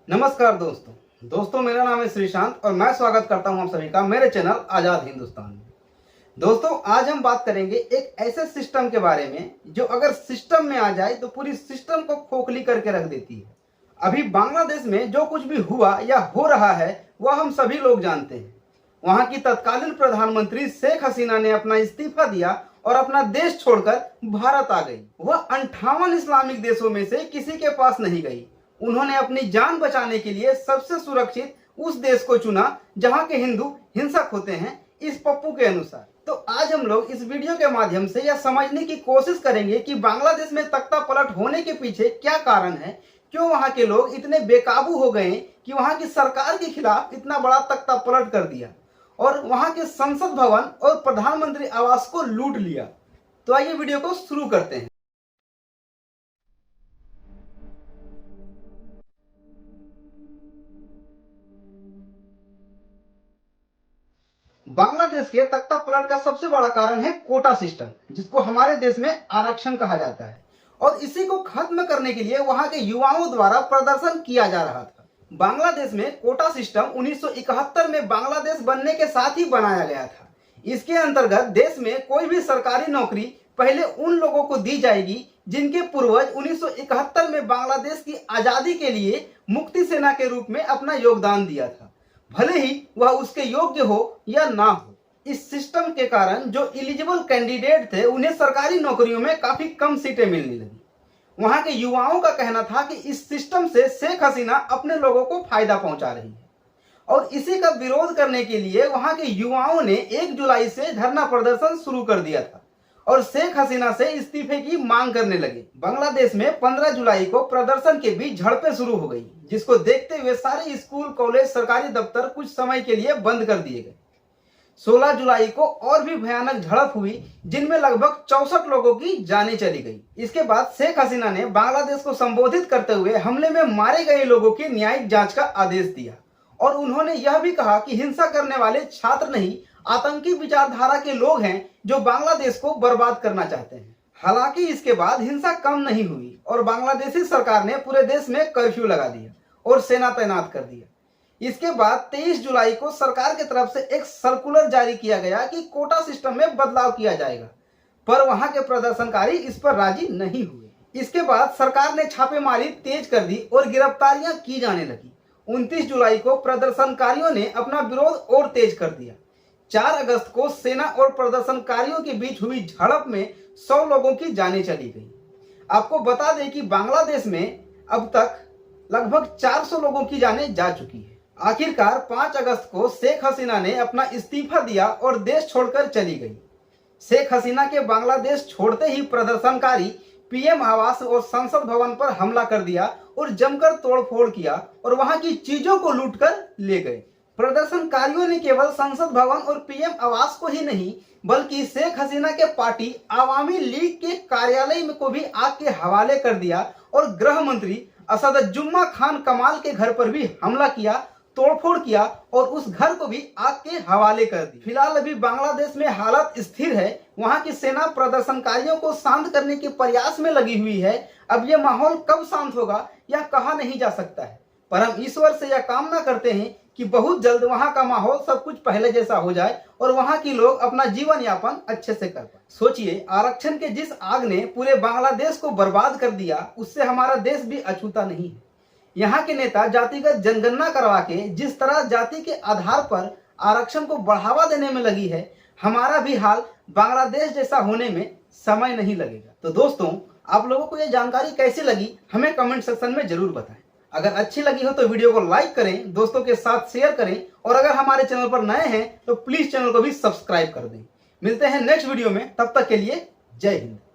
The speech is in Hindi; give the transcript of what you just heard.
नमस्कार दोस्तों मेरा नाम है श्रीशांत और मैं स्वागत करता हूं आप सभी का मेरे चैनल आज़ाद हिंदुस्तान में। दोस्तों आज हम बात करेंगे एक ऐसे सिस्टम के बारे में जो अगर सिस्टम में आ जाए तो पूरी सिस्टम को खोखली करके रख देती है। अभी बांग्लादेश में जो कुछ भी हुआ या हो रहा है वह हम सभी लोग जानते हैं। वहां की तत्कालीन प्रधानमंत्री शेख हसीना ने अपना इस्तीफा दिया और अपना देश छोड़कर भारत आ गई। वह 58 इस्लामिक देशों में से किसी के पास नहीं गई। उन्होंने अपनी जान बचाने के लिए सबसे सुरक्षित उस देश को चुना जहां के हिंदू हिंसक होते हैं, इस पप्पू के अनुसार। तो आज हम लोग इस वीडियो के माध्यम से यह समझने की कोशिश करेंगे कि बांग्लादेश में तख्ता पलट होने के पीछे क्या कारण है, क्यों वहां के लोग इतने बेकाबू हो गए कि वहां की सरकार के खिलाफ इतना बड़ा तख्ता पलट कर दिया और वहां के संसद भवन और प्रधानमंत्री आवास को लूट लिया। तो आइए वीडियो को शुरू करते हैं। बांग्लादेश के तख्ता पलट का सबसे बड़ा कारण है कोटा सिस्टम, जिसको हमारे देश में आरक्षण कहा जाता है। और इसी को खत्म करने के लिए वहां के युवाओं द्वारा प्रदर्शन किया जा रहा था। बांग्लादेश में कोटा सिस्टम 1971 में बांग्लादेश बनने के साथ ही बनाया गया था। इसके अंतर्गत देश में कोई भी सरकारी नौकरी पहले उन लोगों को दी जाएगी जिनके पूर्वज 1971 में बांग्लादेश की आजादी के लिए मुक्ति सेना के रूप में अपना योगदान दिया था, भले ही वह उसके योग्य हो या ना हो। इस सिस्टम के कारण जो एलिजिबल कैंडिडेट थे उन्हें सरकारी नौकरियों में काफी कम सीटें मिलने लगी। वहां के युवाओं का कहना था कि इस सिस्टम से शेख हसीना अपने लोगों को फायदा पहुंचा रही है और इसी का विरोध करने के लिए वहां के युवाओं ने 1 जुलाई से धरना प्रदर्शन शुरू कर दिया था और शेख हसीना से इस्तीफे की मांग करने लगे। बांग्लादेश में 15 जुलाई को प्रदर्शन के बीच झड़पें शुरू हो गई, जिसको देखते हुए सारे स्कूल, कॉलेज, सरकारी दफ्तर कुछ समय के लिए बंद कर दिए गए। 16 जुलाई को और भी भयानक झड़प हुई, जिनमें लगभग 64 लोगों की जानें चली गई। इसके बाद शेख हसीना ने बांग्लादेश को संबोधित करते हुए हमले में मारे गए लोगों की न्यायिक जांच का आदेश दिया और उन्होंने यह भी कहा कि हिंसा करने वाले छात्र नहीं, आतंकी विचारधारा के लोग हैं जो बांग्लादेश को बर्बाद करना चाहते हैं। हालांकि इसके बाद हिंसा कम नहीं हुई और बांग्लादेशी सरकार ने पूरे देश में कर्फ्यू लगा दिया और सेना तैनात कर दिया। इसके बाद 23 जुलाई को सरकार की तरफ से एक सर्कुलर जारी किया गया कि कोटा सिस्टम में बदलाव किया जाएगा, पर वहां के प्रदर्शनकारी इस पर राजी नहीं हुए। इसके बाद सरकार ने छापेमारी तेज कर दी और गिरफ्तारियां की जाने लगी। 29 जुलाई को प्रदर्शनकारियों ने अपना विरोध और तेज कर दिया। 4 अगस्त को सेना और प्रदर्शनकारियों के बीच हुई झड़प में 100 लोगों की जानें चली गई। आपको बता दें कि बांग्लादेश में अब तक लगभग 400 लोगों की जानें जा चुकी है। आखिरकार 5 अगस्त को शेख हसीना ने अपना इस्तीफा दिया और देश छोड़कर चली गई। शेख हसीना के बांग्लादेश छोड़ते ही प्रदर्शनकारी पीएम आवास और संसद भवन पर हमला कर दिया और जमकर तोड़फोड़ किया और वहां की चीजों को लूटकर ले गए। प्रदर्शनकारियों ने केवल संसद भवन और पीएम आवास को ही नहीं बल्कि शेख हसीना के पार्टी आवामी लीग के कार्यालय में को भी आग के हवाले कर दिया और गृह मंत्री असदुज्जमा खान कमाल के घर पर भी हमला किया, तोड़फोड़ किया और उस घर को भी आग के हवाले कर दी। फिलहाल अभी बांग्लादेश में हालत स्थिर है। वहां की सेना प्रदर्शनकारियों को शांत करने के प्रयास में लगी हुई है। अब यह माहौल कब शांत होगा यह कहा नहीं जा सकता है, पर हम ईश्वर से यह कामना करते हैं कि बहुत जल्द वहां का माहौल सब कुछ पहले जैसा हो जाए और वहां के लोग अपना जीवन यापन अच्छे से कर पाए। सोचिए, आरक्षण के जिस आग ने पूरे बांग्लादेश को बर्बाद कर दिया उससे हमारा देश भी अछूता नहीं है। यहाँ के नेता जातिगत जनगणना करवा के जिस तरह जाति के आधार पर आरक्षण को बढ़ावा देने में लगी है, हमारा भी हाल बांग्लादेश जैसा होने में समय नहीं लगेगा। तो दोस्तों, आप लोगों को यह जानकारी कैसी लगी हमें कमेंट सेक्शन में जरूर बताएं। अगर अच्छी लगी हो तो वीडियो को लाइक करें, दोस्तों के साथ शेयर करें और अगर हमारे चैनल पर नए हैं तो प्लीज चैनल को भी सब्सक्राइब कर दें। मिलते हैं नेक्स्ट वीडियो में, तब तक के लिए जय हिंद।